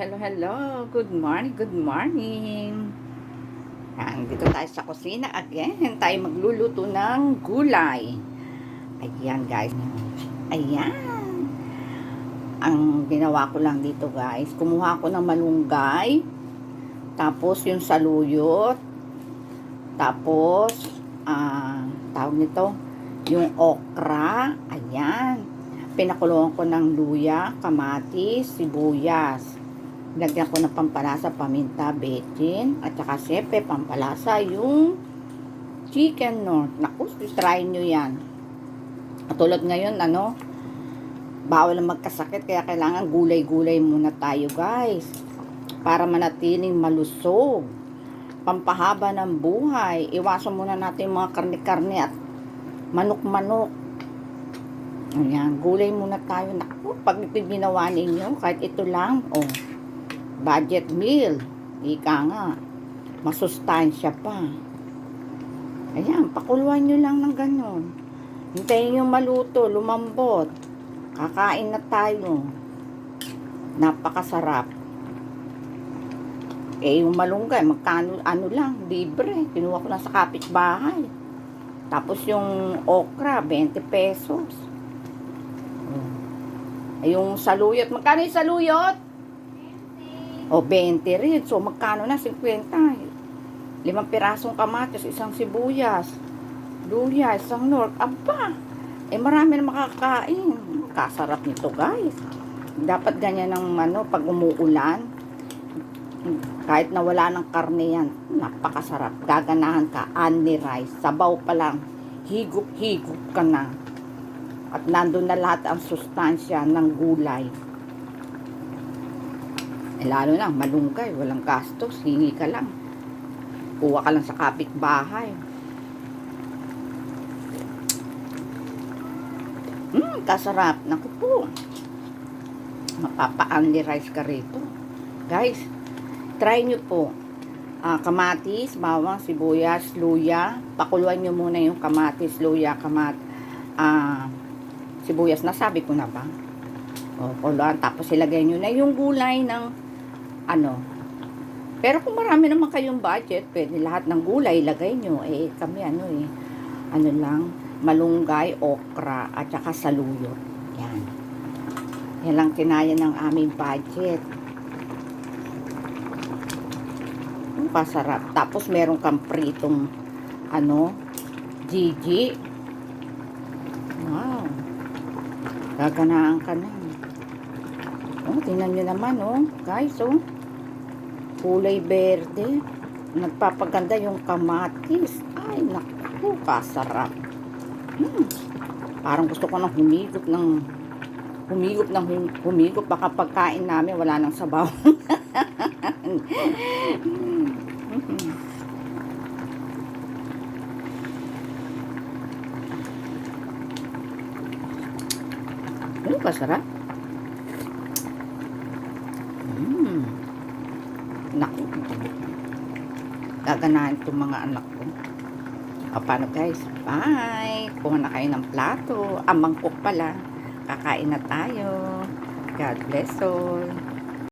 Hello. Good morning, good morning. Dito tayo sa kusina again. Tayo magluluto ng gulay. Ayan, guys. Ayan. Ang ginawa ko lang dito, guys, kumuha ko ng malunggay, tapos yung saluyot, tapos, tawag nito, yung okra. Ayan. Pinakulungan ko ng luya, kamatis, sibuyas. Lagyan ko ng pampalasa, paminta, bechin, at saka siyempre pampalasa yung chicken north. Naku, try nyo yan. Tulad ngayon, bawal na magkasakit, kaya kailangan gulay-gulay muna tayo, guys. Para manatiling malusog. Pampahaba ng buhay. Iwasan muna natin yung mga karne-karne at manok-manok. Ayan, gulay muna tayo. Naku, pag ito ginawa ninyo, kahit ito lang, budget meal. Ika nga. Masustansya pa. Ayan, pakuluan nyo lang ng ganon. Hintayin nyo maluto, lumambot. Kakain na tayo. Napakasarap. Yung malunggay, magkano, lang, libre. Kinuha ko lang sa kapitbahay. Tapos yung okra, 20 pesos. Yung saluyot, magkano yung saluyot? 20 rin. So, magkano na? 50. 5 pirasong kamatis, isang sibuyas, luya, isang north. Aba! Marami na makakain. Kasarap nito, guys. Dapat ganyan ng pag umuulan. Kahit na wala ng karne yan, napakasarap. Gaganahan ka, only rice. Sabaw pa lang. Higup-higup ka na. At nandun na lahat ang sustansya ng gulay. Lalo na, malunggay, walang gastos, hingi ka lang. Kuha ka lang sa kapitbahay. Kasarap. Naku po. Mapapa-only rice ka rito. Guys, try nyo po. Kamatis, bawang, sibuyas, luya. Pakuluan nyo muna yung kamatis, luya, sibuyas. Nasabi ko na ba? Kuluan. Tapos ilagay nyo na yung gulay ng pero kung marami naman kayong budget, pwede lahat ng gulay ilagay nyo. Kami lang, malunggay, okra, at saka saluyot. Yan. Yan lang kinaya ng aming budget. Pasarap. Tapos meron kang pritong Gigi. Wow. Gaganaan ka na. Tingnan nyo naman, guys, kulay berde. Nagpapaganda yung kamatis. Ay, naku, kasarap. Parang gusto ko nang humigop. Baka pagkain namin, wala nang sabaw. Kasarap. Naku, gaganahan itong mga anak ko. Paano, guys? Bye! Kuha na kayo ng plato. Mangkok pala. Kakain na tayo. God bless all.